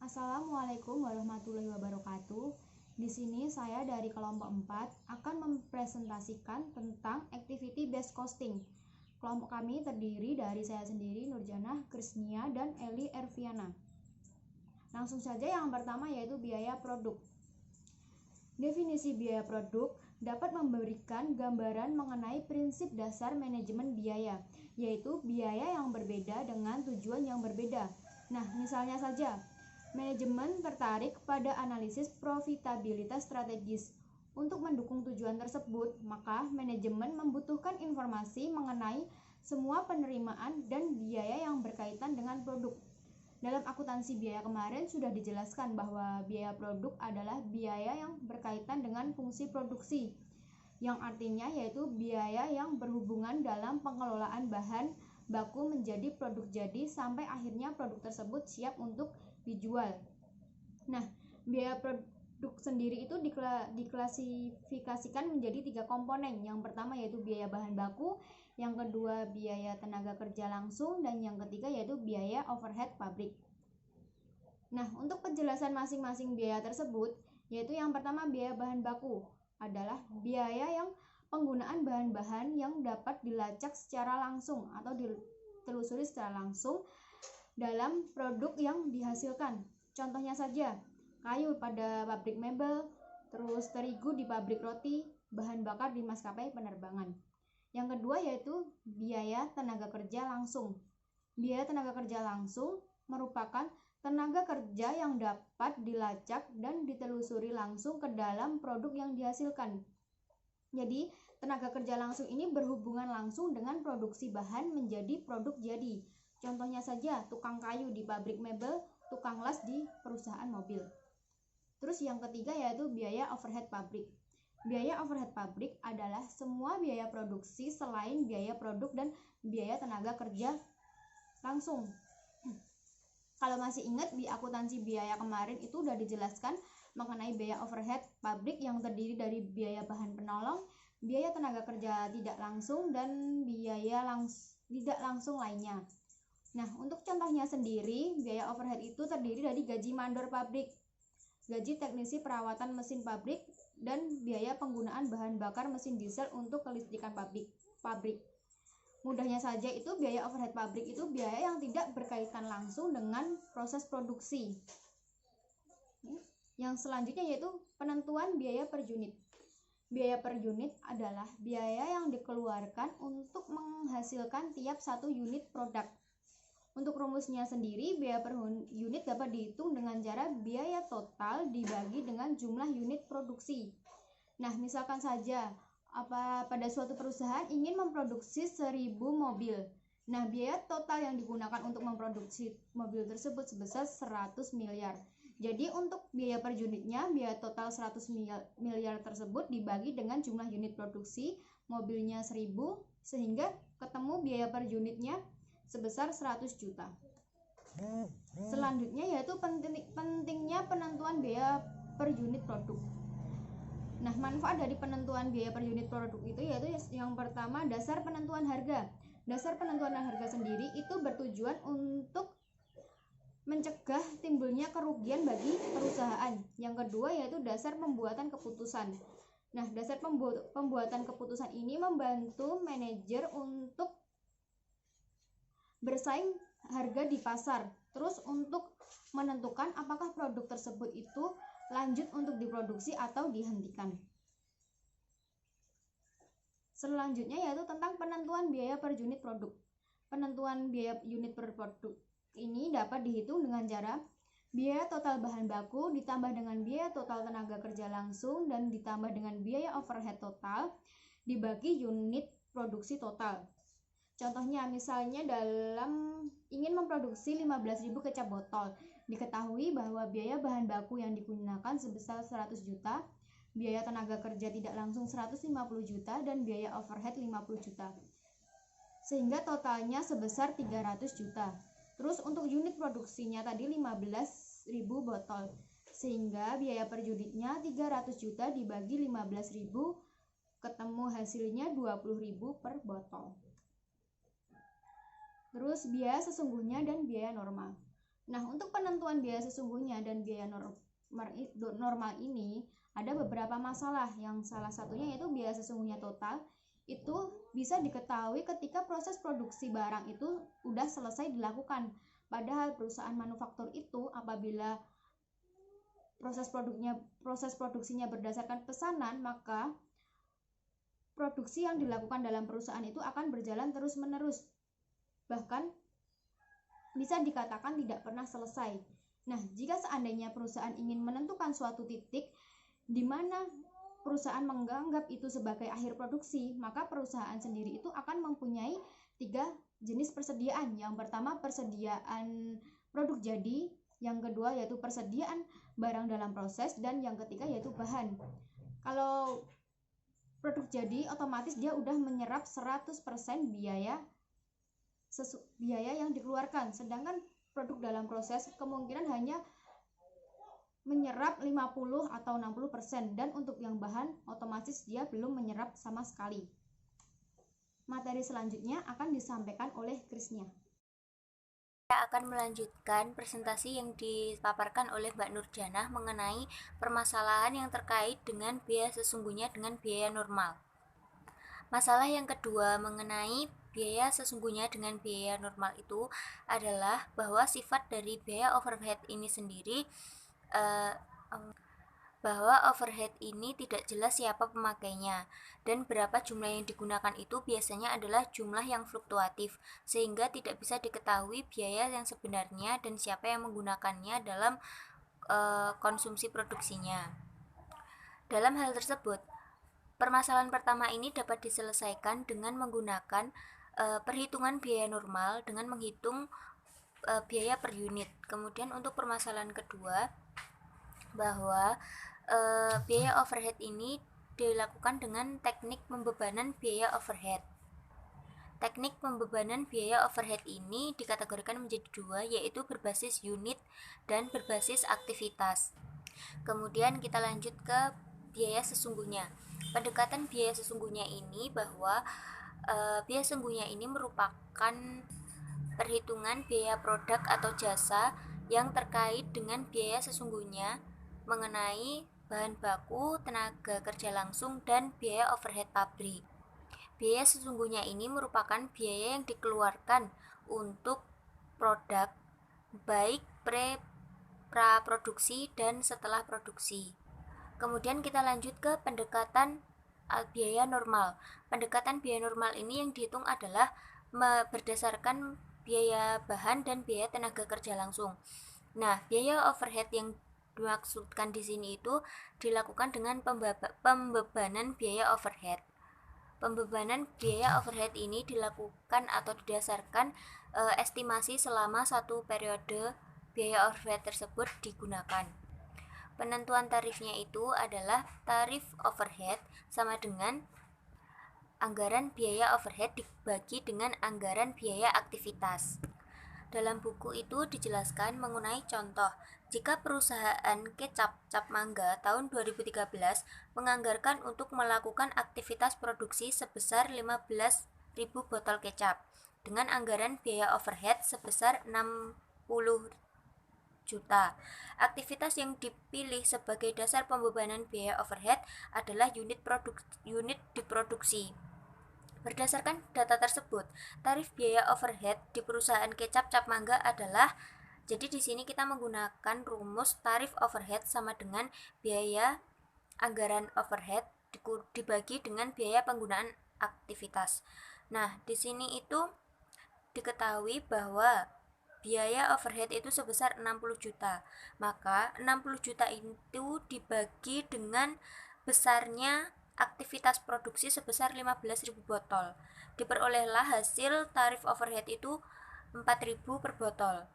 Assalamualaikum warahmatullahi wabarakatuh. Di sini saya dari kelompok 4 akan mempresentasikan tentang activity based costing. Kelompok kami terdiri dari saya sendiri, Nurjanah, Krisnia, dan Eli Erviana. Langsung saja yang pertama yaitu biaya produk. Definisi biaya produk dapat memberikan gambaran mengenai prinsip dasar manajemen biaya, yaitu biaya yang berbeda dengan tujuan yang berbeda. Nah, misalnya saja, manajemen tertarik pada analisis profitabilitas strategis. Untuk mendukung tujuan tersebut, maka manajemen membutuhkan informasi mengenai semua penerimaan dan biaya yang berkaitan dengan produk. Dalam akuntansi biaya kemarin sudah dijelaskan bahwa biaya produk adalah biaya yang berkaitan dengan fungsi produksi, yang artinya yaitu biaya yang berhubungan dalam pengelolaan bahan baku menjadi produk jadi sampai akhirnya produk tersebut siap untuk dijual. Nah, biaya produk sendiri itu diklasifikasikan menjadi 3 komponen. Yang pertama yaitu biaya bahan baku, yang kedua biaya tenaga kerja langsung, dan yang ketiga yaitu biaya overhead pabrik. Nah, untuk penjelasan masing-masing biaya tersebut, yaitu yang pertama biaya bahan baku adalah biaya yang penggunaan bahan-bahan yang dapat dilacak secara langsung atau ditelusuri secara langsung dalam produk yang dihasilkan. Contohnya saja, kayu pada pabrik mebel, terus terigu di pabrik roti, bahan bakar di maskapai penerbangan. Yang kedua yaitu biaya tenaga kerja langsung. Biaya tenaga kerja langsung merupakan tenaga kerja yang dapat dilacak dan ditelusuri langsung ke dalam produk yang dihasilkan. Jadi, tenaga kerja langsung ini berhubungan langsung dengan produksi bahan menjadi produk jadi. Contohnya saja, tukang kayu di pabrik mebel, tukang las di perusahaan mobil. Terus yang ketiga yaitu biaya overhead pabrik. Biaya overhead pabrik adalah semua biaya produksi selain biaya produk dan biaya tenaga kerja langsung. Kalau masih ingat di akuntansi biaya kemarin itu sudah dijelaskan mengenai biaya overhead pabrik yang terdiri dari biaya bahan penolong, biaya tenaga kerja tidak langsung, dan biaya tidak langsung lainnya. Nah, untuk contohnya sendiri, biaya overhead itu terdiri dari gaji mandor pabrik, gaji teknisi perawatan mesin pabrik, dan biaya penggunaan bahan bakar mesin diesel untuk kelistrikan pabrik. Mudahnya saja itu biaya overhead pabrik itu biaya yang tidak berkaitan langsung dengan proses produksi. Yang selanjutnya yaitu penentuan biaya per unit. Biaya per unit adalah biaya yang dikeluarkan untuk menghasilkan tiap satu unit produk. Untuk rumusnya sendiri, biaya per unit dapat dihitung dengan cara biaya total dibagi dengan jumlah unit produksi. Nah, misalkan saja pada suatu perusahaan ingin memproduksi 1000 mobil. Nah, biaya total yang digunakan untuk memproduksi mobil tersebut sebesar 100 miliar. Jadi untuk biaya per unitnya, biaya total 100 miliar tersebut dibagi dengan jumlah unit produksi mobilnya 1000, sehingga ketemu biaya per unitnya sebesar 100 juta. Selanjutnya yaitu pentingnya penentuan biaya per unit produk. Nah, manfaat dari penentuan biaya per unit produk itu yaitu yang pertama dasar penentuan harga. Dasar penentuan harga sendiri itu bertujuan untuk mencegah timbulnya kerugian bagi perusahaan. Yang kedua yaitu dasar pembuatan keputusan. Nah, dasar pembuatan keputusan ini membantu manajer untuk bersaing harga di pasar, terus untuk menentukan apakah produk tersebut itu lanjut untuk diproduksi atau dihentikan. Selanjutnya yaitu tentang penentuan biaya per unit produk. Penentuan biaya unit per produk ini dapat dihitung dengan cara biaya total bahan baku ditambah dengan biaya total tenaga kerja langsung dan ditambah dengan biaya overhead total dibagi unit produksi total. Contohnya misalnya dalam ingin memproduksi 15.000 kecap botol, diketahui bahwa biaya bahan baku yang digunakan sebesar 100 juta, biaya tenaga kerja tidak langsung 150 juta, dan biaya overhead 50 juta. Sehingga totalnya sebesar 300 juta. Terus untuk unit produksinya tadi 15.000 botol. Sehingga biaya per unitnya 300 juta dibagi 15.000, ketemu hasilnya 20.000 per botol. Terus biaya sesungguhnya dan biaya normal. Nah, untuk penentuan biaya sesungguhnya dan biaya normal ini ada beberapa masalah, yang salah satunya yaitu biaya sesungguhnya total itu bisa diketahui ketika proses produksi barang itu udah selesai dilakukan. Padahal perusahaan manufaktur itu apabila proses produksinya berdasarkan pesanan, maka produksi yang dilakukan dalam perusahaan itu akan berjalan terus-menerus. Bahkan bisa dikatakan tidak pernah selesai. Nah, jika seandainya perusahaan ingin menentukan suatu titik di mana perusahaan menganggap itu sebagai akhir produksi, maka perusahaan sendiri itu akan mempunyai 3 jenis persediaan. Yang pertama, persediaan produk jadi, yang kedua yaitu persediaan barang dalam proses, dan yang ketiga yaitu bahan. Kalau produk jadi, otomatis dia udah menyerap 100% biaya yang dikeluarkan, sedangkan produk dalam proses kemungkinan hanya menyerap 50 atau 60%, dan untuk yang bahan otomatis dia belum menyerap sama sekali. Materi selanjutnya akan disampaikan oleh Krisnya. Saya akan melanjutkan presentasi yang dipaparkan oleh Mbak Nurjanah mengenai permasalahan yang terkait dengan biaya sesungguhnya dengan biaya normal. Masalah yang kedua mengenai biaya sesungguhnya dengan biaya normal itu adalah bahwa sifat dari biaya overhead ini sendiri bahwa overhead ini tidak jelas siapa pemakainya dan berapa jumlah yang digunakan itu biasanya adalah jumlah yang fluktuatif, sehingga tidak bisa diketahui biaya yang sebenarnya dan siapa yang menggunakannya dalam konsumsi produksinya. Dalam hal tersebut, permasalahan pertama ini dapat diselesaikan dengan menggunakan perhitungan biaya normal dengan menghitung biaya per unit. Kemudian untuk permasalahan kedua, bahwa biaya overhead ini dilakukan dengan teknik pembebanan biaya overhead. Teknik pembebanan biaya overhead ini dikategorikan menjadi 2, yaitu berbasis unit dan berbasis aktivitas. Kemudian kita lanjut ke biaya sesungguhnya. Pendekatan biaya sesungguhnya ini bahwa biaya sesungguhnya ini merupakan perhitungan biaya produk atau jasa yang terkait dengan biaya sesungguhnya mengenai bahan baku, tenaga kerja langsung, dan biaya overhead pabrik. Biaya sesungguhnya ini merupakan biaya yang dikeluarkan untuk produk baik pra-produksi dan setelah produksi. Kemudian kita lanjut ke pendekatan biaya normal. Pendekatan biaya normal ini yang dihitung adalah berdasarkan biaya bahan dan biaya tenaga kerja langsung. Nah, biaya overhead yang dimaksudkan di sini itu dilakukan dengan pembebanan biaya overhead. Pembebanan biaya overhead ini dilakukan atau didasarkan estimasi selama satu periode biaya overhead tersebut digunakan. Penentuan tarifnya itu adalah tarif overhead sama dengan anggaran biaya overhead dibagi dengan anggaran biaya aktivitas. Dalam buku itu dijelaskan mengenai contoh, jika perusahaan kecap Cap Mangga tahun 2013 menganggarkan untuk melakukan aktivitas produksi sebesar 15.000 botol kecap dengan anggaran biaya overhead sebesar 60 juta. Aktivitas yang dipilih sebagai dasar pembebanan biaya overhead adalah unit diproduksi. Berdasarkan data tersebut, tarif biaya overhead di perusahaan kecap Cap Mangga adalah, jadi di sini kita menggunakan rumus tarif overhead sama dengan biaya anggaran overhead dibagi dengan biaya penggunaan aktivitas. Nah, di sini itu diketahui bahwa biaya overhead itu sebesar 60 juta. Maka 60 juta itu dibagi dengan besarnya aktivitas produksi sebesar 15.000 botol. Diperolehlah hasil tarif overhead itu 4.000 per botol.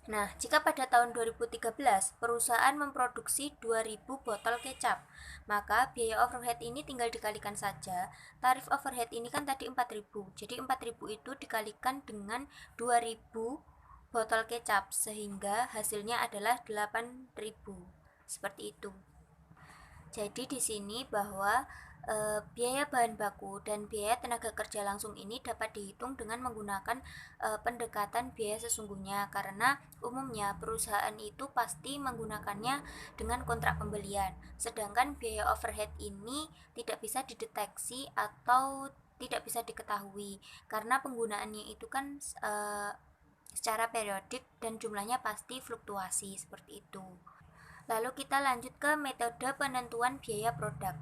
Nah, jika pada tahun 2013 perusahaan memproduksi 2.000 botol kecap, maka biaya overhead ini tinggal dikalikan saja. Tarif overhead ini kan tadi 4.000. Jadi 4.000 itu dikalikan dengan 2.000 botol kecap sehingga hasilnya adalah 8.000. Seperti itu. Jadi di sini bahwa biaya bahan baku dan biaya tenaga kerja langsung ini dapat dihitung dengan menggunakan pendekatan biaya sesungguhnya, karena umumnya perusahaan itu pasti menggunakannya dengan kontrak pembelian. Sedangkan biaya overhead ini tidak bisa dideteksi atau tidak bisa diketahui karena penggunaannya itu kan secara periodik dan jumlahnya pasti fluktuasi seperti itu. Lalu kita lanjut ke metode penentuan biaya produk.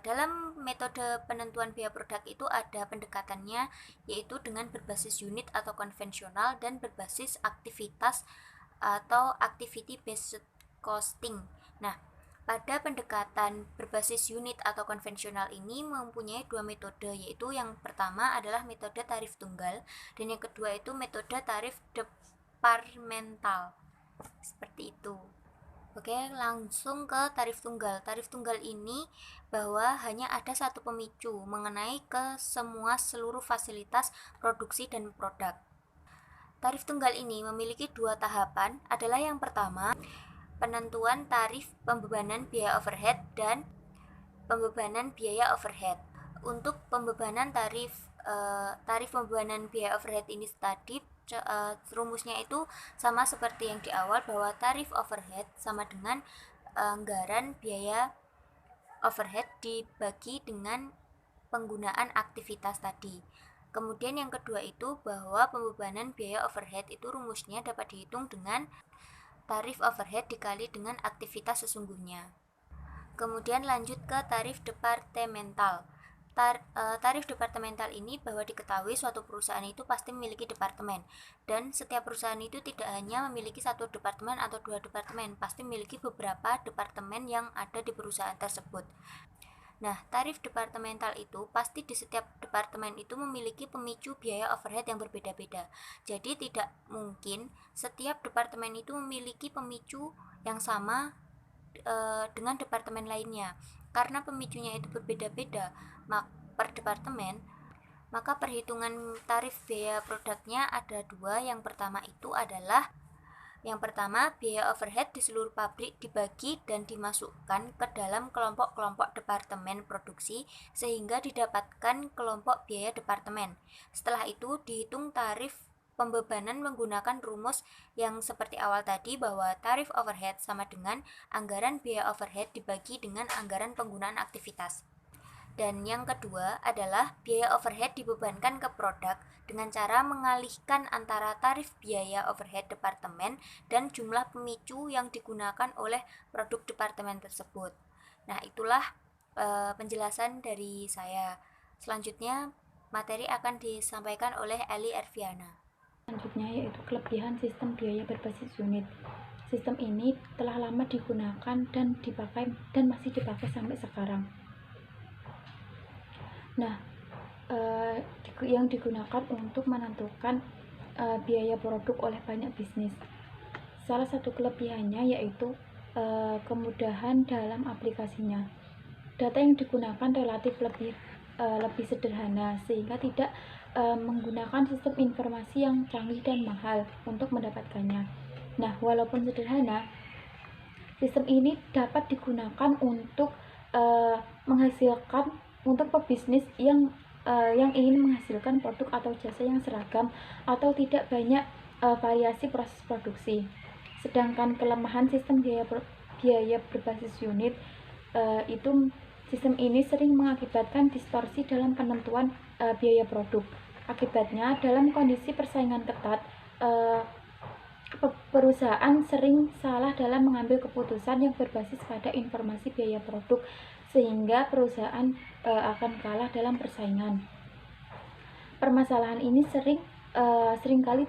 Dalam metode penentuan biaya produk itu ada pendekatannya, yaitu dengan berbasis unit atau konvensional dan berbasis aktivitas atau activity based costing. Nah, pada pendekatan berbasis unit atau konvensional ini mempunyai dua metode, yaitu yang pertama adalah metode tarif tunggal dan yang kedua itu metode tarif departemental. Seperti itu. Oke, langsung ke tarif tunggal. Tarif tunggal ini bahwa hanya ada satu pemicu mengenai ke seluruh fasilitas produksi dan produk. Tarif tunggal ini memiliki dua tahapan, adalah yang pertama, penentuan tarif pembebanan biaya overhead dan pembebanan biaya overhead. Untuk pembebanan tarif pembebanan biaya overhead ini tadi rumusnya itu sama seperti yang di awal, bahwa tarif overhead sama dengan anggaran biaya overhead dibagi dengan penggunaan aktivitas tadi. Kemudian yang kedua itu bahwa pembebanan biaya overhead itu rumusnya dapat dihitung dengan tarif overhead dikali dengan aktivitas sesungguhnya. Kemudian lanjut ke tarif departemental. Tarif departemental ini bahwa diketahui suatu perusahaan itu pasti memiliki departemen, dan setiap perusahaan itu tidak hanya memiliki satu departemen atau dua departemen, pasti memiliki beberapa departemen yang ada di perusahaan tersebut. Nah, tarif departemental itu pasti di setiap departemen itu memiliki pemicu biaya overhead yang berbeda-beda. Jadi tidak mungkin setiap departemen itu memiliki pemicu yang sama dengan departemen lainnya. Karena pemicunya itu berbeda-beda per departemen, maka perhitungan tarif biaya produknya ada dua. Yang pertama, biaya overhead di seluruh pabrik dibagi dan dimasukkan ke dalam kelompok-kelompok departemen produksi sehingga didapatkan kelompok biaya departemen. Setelah itu dihitung tarif pembebanan menggunakan rumus yang seperti awal tadi, bahwa tarif overhead sama dengan anggaran biaya overhead dibagi dengan anggaran penggunaan aktivitas. Dan yang kedua adalah biaya overhead dibebankan ke produk dengan cara mengalihkan antara tarif biaya overhead departemen dan jumlah pemicu yang digunakan oleh produk departemen tersebut. Nah, itulah penjelasan dari saya. Selanjutnya materi akan disampaikan oleh Eli Erviana. Selanjutnya yaitu kelebihan sistem biaya berbasis unit. Sistem ini telah lama digunakan dan masih dipakai sampai sekarang. Nah, yang digunakan untuk menentukan biaya produk oleh banyak bisnis. Salah satu kelebihannya yaitu kemudahan dalam aplikasinya. Data yang digunakan relatif lebih sederhana sehingga tidak menggunakan sistem informasi yang canggih dan mahal untuk mendapatkannya. Nah, walaupun sederhana, sistem ini dapat digunakan untuk menghasilkan untuk pebisnis yang ingin menghasilkan produk atau jasa yang seragam atau tidak banyak variasi proses produksi. Sedangkan kelemahan sistem biaya berbasis unit itu sistem ini sering mengakibatkan distorsi dalam penentuan biaya produk. Akibatnya, dalam kondisi persaingan ketat, perusahaan sering salah dalam mengambil keputusan yang berbasis pada informasi biaya produk, sehingga perusahaan akan kalah dalam persaingan. Permasalahan ini seringkali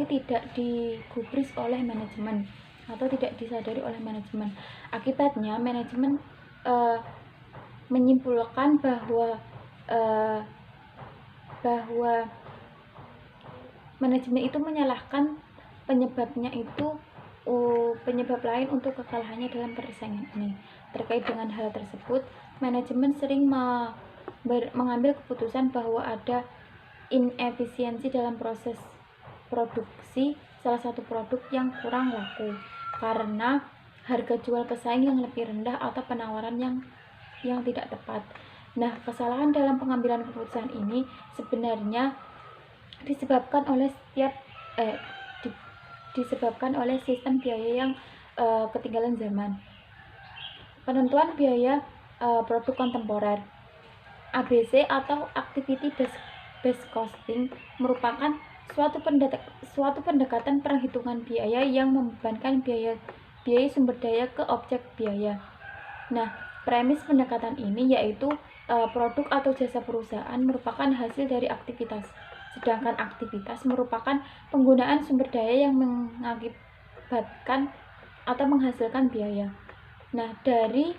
tidak digubris oleh manajemen atau tidak disadari oleh manajemen. Akibatnya, manajemen menyimpulkan bahwa manajemen itu menyalahkan penyebab lain untuk kekalahannya dalam persaingan ini. Terkait dengan hal tersebut, manajemen sering mengambil keputusan bahwa ada inefisiensi dalam proses produksi salah satu produk yang kurang laku karena harga jual pesaing yang lebih rendah atau penawaran yang tidak tepat. Nah, kesalahan dalam pengambilan keputusan ini sebenarnya disebabkan oleh disebabkan oleh sistem biaya yang ketinggalan zaman. Penentuan biaya produk kontemporer ABC atau Activity Based Costing merupakan suatu pendekatan perhitungan biaya yang membebankan biaya sumber daya ke objek biaya. Nah, premis pendekatan ini yaitu produk atau jasa perusahaan merupakan hasil dari aktivitas, sedangkan aktivitas merupakan penggunaan sumber daya yang mengakibatkan atau menghasilkan biaya. Nah, dari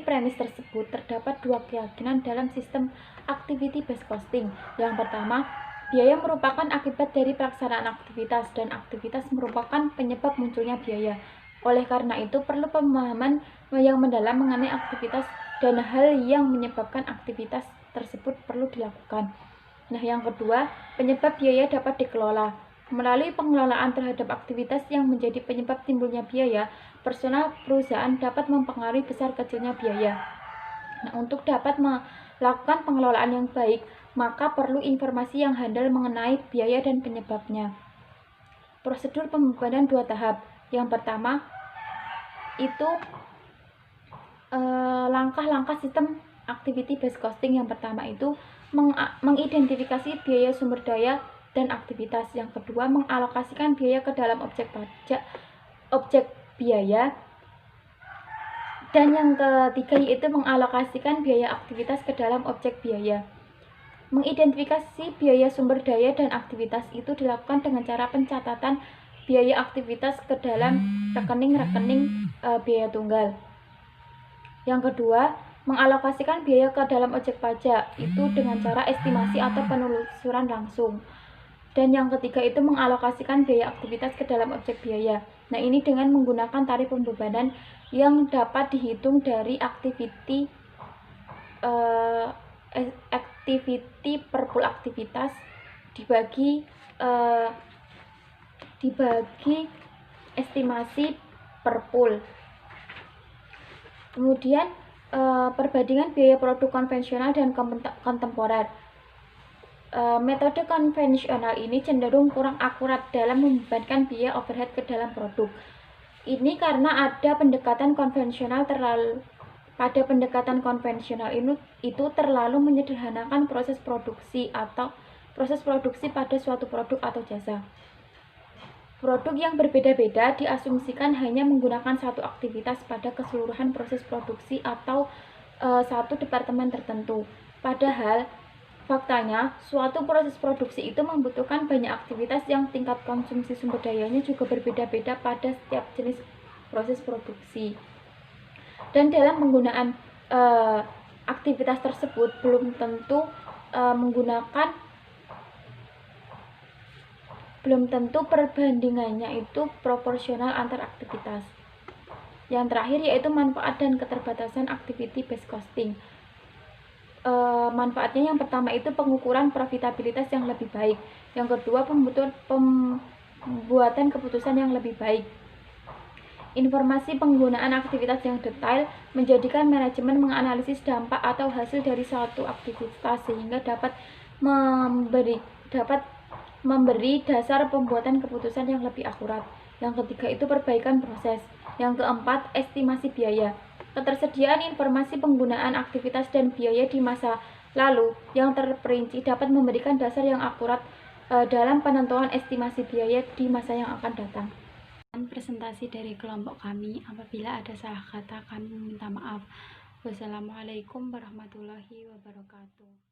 premis tersebut terdapat dua keyakinan dalam sistem activity based costing. Yang pertama, biaya merupakan akibat dari pelaksanaan aktivitas dan aktivitas merupakan penyebab munculnya biaya. Oleh karena itu, perlu pemahaman yang mendalam mengenai aktivitas dan hal yang menyebabkan aktivitas tersebut perlu dilakukan. Nah, yang kedua, penyebab biaya dapat dikelola. Melalui pengelolaan terhadap aktivitas yang menjadi penyebab timbulnya biaya, personal perusahaan dapat mempengaruhi besar kecilnya biaya. Nah, untuk dapat melakukan pengelolaan yang baik, maka perlu informasi yang handal mengenai biaya dan penyebabnya. Prosedur pembebanan 2 tahap. Yang pertama, itu langkah-langkah sistem activity based costing. Yang pertama itu mengidentifikasi biaya sumber daya dan aktivitas. Yang kedua, mengalokasikan biaya ke dalam objek biaya. Dan yang ketiga yaitu mengalokasikan biaya aktivitas ke dalam objek biaya. Mengidentifikasi biaya sumber daya dan aktivitas itu dilakukan dengan cara pencatatan biaya aktivitas ke dalam rekening-rekening biaya tunggal. Yang kedua, mengalokasikan biaya ke dalam objek pajak itu dengan cara estimasi atau penelusuran langsung. Dan yang ketiga itu mengalokasikan biaya aktivitas ke dalam objek biaya. Nah, ini dengan menggunakan tarif pembebanan yang dapat dihitung dari aktiviti per pool aktivitas dibagi estimasi per pool. Kemudian perbandingan biaya produk konvensional dan kontemporer. Metode konvensional ini cenderung kurang akurat dalam membebankan biaya overhead ke dalam produk. Ini karena pada pendekatan konvensional itu terlalu menyederhanakan proses produksi pada suatu produk atau jasa. Produk yang berbeda-beda diasumsikan hanya menggunakan satu aktivitas pada keseluruhan proses produksi atau satu departemen tertentu. Padahal faktanya, suatu proses produksi itu membutuhkan banyak aktivitas yang tingkat konsumsi sumber dayanya juga berbeda-beda pada setiap jenis proses produksi. Dan dalam penggunaan aktivitas tersebut belum tentu perbandingannya itu proporsional antar aktivitas. Yang terakhir yaitu manfaat dan keterbatasan activity based costing. Manfaatnya yang pertama itu pengukuran profitabilitas yang lebih baik. Yang kedua, pembuatan keputusan yang lebih baik. Informasi penggunaan aktivitas yang detail menjadikan manajemen menganalisis dampak atau hasil dari suatu aktivitas sehingga dapat memberi dasar pembuatan keputusan yang lebih akurat. Yang ketiga itu perbaikan proses. Yang keempat, estimasi biaya. Ketersediaan informasi penggunaan aktivitas dan biaya di masa lalu yang terperinci dapat memberikan dasar yang akurat dalam penentuan estimasi biaya di masa yang akan datang. Presentasi dari kelompok kami, apabila ada salah kata kami meminta maaf. Wassalamualaikum warahmatullahi wabarakatuh.